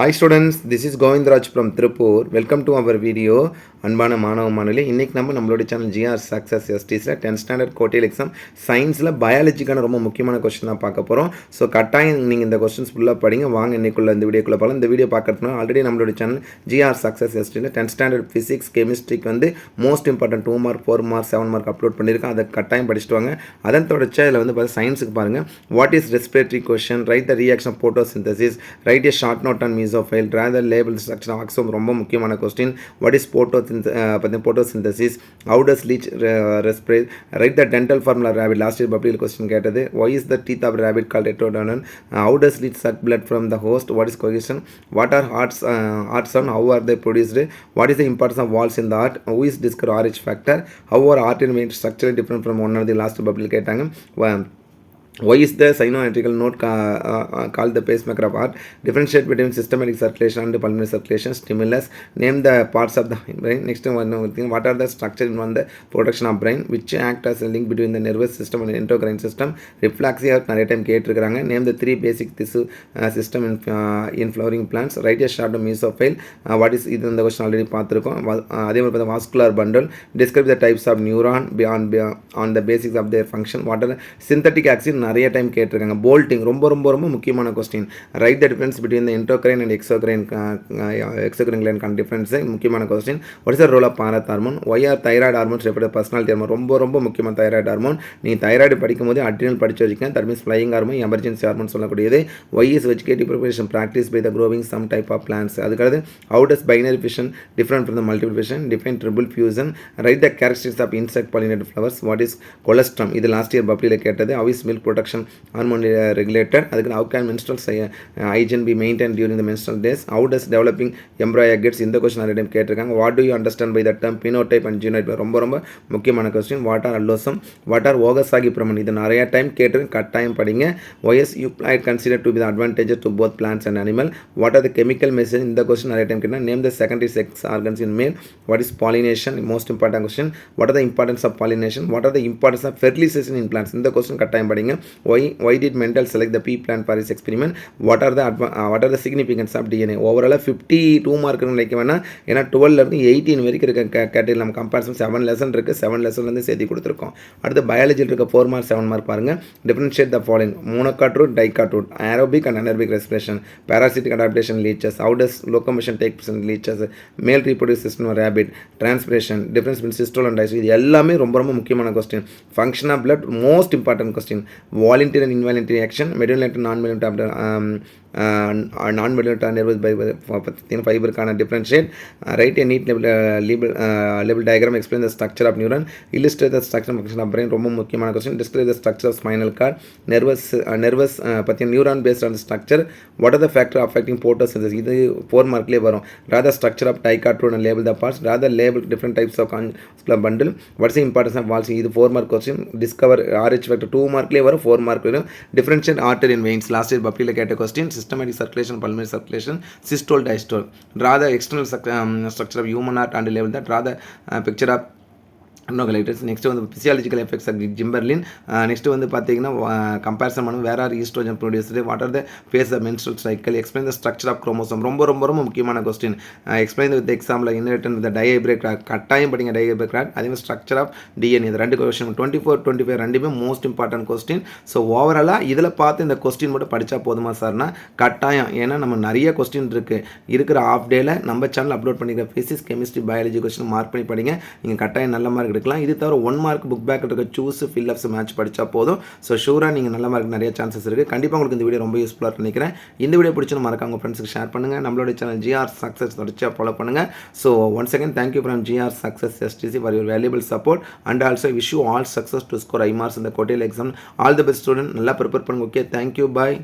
Hi students, this is Govindraj from Tripur. Welcome to our video. அன்பான மாணவ மாணவர்களே, இன்றைக்கி நம்மளோட சேனல் ஜிஆர் சக்ஸஸ் எஸ்டிஸில் 10th ஸ்டாண்டர்ட் கோட்டையில் எக்ஸாம் சயின்ஸில் பயாலஜிக்கான ரொம்ப முக்கியமான கொஸ்டின் தான் பார்க்க போகிறோம். ஸோ கட்டாயம் நீங்கள் இந்த கொஸ்டின்ஸ் ஃபுல்லாக படிங்க. வாங்க இன்னைக்குள்ள இந்த வீடியோக்குள்ளே பார்க்கலாம். இந்த வீடியோ பார்க்கறதுனா ஆல்ரெடி நம்மளோட சேனல் ஜிஆர் சக்ஸஸ் எஸ்டியில் 10th ஸ்டாண்டர்ட் ஃபிசிக்ஸ் கெமிஸ்ட்ரிக்கு வந்து most important 2 mark 4 mark 7 mark upload பண்ணியிருக்கேன். அதை கட்டாயம் படிச்சுட்டு வாங்க. அதன் தொடர்ச்சி இதில் வந்து பார்த்தா சயின்ஸுக்கு பாருங்கள். What is respiratory quotient, write the reaction of photosynthesis, write a short note on mesophyll, draw the label structure of axon, ரொம்ப முக்கியமான question. What is photosynthesis, how does leech respirate, write the dental formula of rabbit, last year public question கேட்டது. Why is the teeth of rabbit called ectodermal, how does leech suck blood from the host, what is cohesion, what are hearts sound, how are they produced, what is the importance of valves in the heart, who is discovered RH factor, how are heart and vein structurally different from one another, last year public கேட்டாங்க. Why is the sinoatrial node called the pacemaker of heart? Differentiate between systematic circulation and pulmonary circulation. Stimulus. Name the parts of the brain. Next one thing. What are the structures in the protection of brain? Which act as a link between the nervous system and the endocrine system? Reflexia. நிறைய time கேட்டிருக்காங்க. Name the 3 basic tissue system in flowering plants. Write a short mesophile. What is இது இந்த question already பார்த்துருக்கோம். அதே மாதிரி பார்த்தா vascular bundle. Describe the types of neuron on the basics of their function. What are the synthetic axis? நிறைய time கேட்டிருக்காங்க. Bolting ரொம்ப முக்கியமான question. Write the difference between the endocrine and exocrine gland difference முக்கியமான question. What is the role of parathormone, why are thyroid hormones refer personality hormone, ரொம்ப முக்கியமான thyroid hormone. நீங்கள் thyroid படிக்கும் போது adrenal படிச்சு வச்சுக்கேன். That means flying hormone, emergency hormone சொல்லக்கூடியது. Why is vegetative propagation practice by the growing some type of plants. அதுக்காக how does binary fission different from the multiple fission, define triple fusion. Write the characteristics of insect pollinated flowers. What is colostrum, இது last year பப்ளியில் கேட்டது. How is milk production hormone regulated. அதுக்கு how can menstrual hygiene be maintained during the menstrual days, how does developing embryo gets, இந்த question நிறைய time கேட்டிருக்காங்க. what do you understand by the term phenotype and genotype, ரொம்ப முக்கியமான question. what are allosum, what are Okazaki fragment, இது நிறைய time கேட்டிருக்கேன். கட்டாயம் படிங்க. OS euclid considered to be the advantages to both plants and animal. what are the chemical message, இந்த question நிறைய time கேட்டேன். name the secondary sex organs in male. what is pollination, most important question. what are the importance of pollination, what are the importance of fertilization in plants, இந்த question கட்டாயம் படிங்க. why did Mendel select the pea plant for his experiment, what are the significance of DNA. Overall 52 mark நினைக்க வேணாம். ஏன்னா 12லேருந்து 18 வரைக்கும் இருக்க category நம்ம comparison 7 lesson இருக்குது. 7 லெசன்லேருந்து சேர்த்து கொடுத்துருக்கோம். அடுத்து பயாலஜியில் இருக்க 4 மார்க் 7 மார்க் பாருங்கள். Differentiate the following, monocot dicot root, aerobic and anaerobic respiration, parasitic adaptation leeches, how does locomotion take place in leeches, male reproductive system of rabbit, transpiration, difference between systole and diastole, இது எல்லாமே ரொம்ப முக்கியமான question. Function of blood most important question. Voluntary and involuntary action, medullary and non-medullary non-medullary nervous fiber kind of differentiate. Write a neat level diagram, explain the structure of neuron, illustrate the structure and function of brain, ரொம்ப முக்கியமான question. Describe the structure of spinal cord, nervous பற்றி neuron based on the structure. what are the factor affecting photosynthesis, இது 4 மார்க்லேயே வரும். rather structure of dicot and label the parts, rather label different types of vascular bundle. what is the importance of valves, இது 4 mark question. discover RH factor 2 மார்க்லேயே வரும், 4 mark வரும். differentiate artery and veins, last year பப்ளியில் கேட்ட question. systematic circulation, pulmonary circulation, systole, diastole. Draw the external structure of human heart and label that. Draw the picture of next வந்து physiological effects of gibberellin. Next வந்து பார்த்தீங்கன்னா comparison பண்ணும் where are estrogen produced, what are the phase of menstrual cycle, explain the structure of chromosome, ரொம்ப முக்கியமான கொஸ்டின். Explain with example inheritance with dihybrid cross, கட்டாயம் படிங்க dihybrid grad. அதே மாதிரி ஸ்ட்ரக்சர் ஆஃப் டிஎன்ஏ, இது 2 கொஸ்டின். 24, 25 ரெண்டுமே மோஸ்ட் இம்பார்ட்டன்ட் கொஸ்டின். ஸோ ஓவராலாக இதில் பார்த்து இந்த கொஸ்டின் மட்டும் படித்தா போதுமா சார்னா கட்டாயம், ஏன்னா நம்ம நிறைய கொஸ்டின் இருக்கிற ஆஃப் டேல நம்ம சேனல் அப்லோட் பண்ணிக்கிற physics chemistry biology question mark பண்ணி படிங்க. நீங்கள் கட்டாயம் நல்ல மார்க் எடுக்கலாம். இது தவிர 1 மார்க் புக் பேக் இருக்க சூஸ் ஃபில்லப்ஸ் மேட்ச் படித்தா போதும். ஸோ ஷூராக நீங்கள் நல்ல மார்க் நிறைய சான்சஸ் இருக்குது. கண்டிப்பாக உங்களுக்கு இந்த வீடியோ ரொம்ப யூஸ்ஃபுல்லாக நினைக்கிறேன். இந்த வீடியோ பிடிச்சது மறக்காம உங்கள் ஃப்ரெண்ட்ஸுக்கு ஷேர் பண்ணுங்கள். நம்மளோட சேனல் ஜிஆர் சக்ஸஸ் தொடர்ச்சியாக ஃபாலோ பண்ணுங்கள். So once again thank you from GR success STC for your valuable support and also wish you all success to score high marks இந்த கோட்டையில் exam. All the best student, நல்லா prepare பண்ணுங்க. Okay, thank you, பாய்.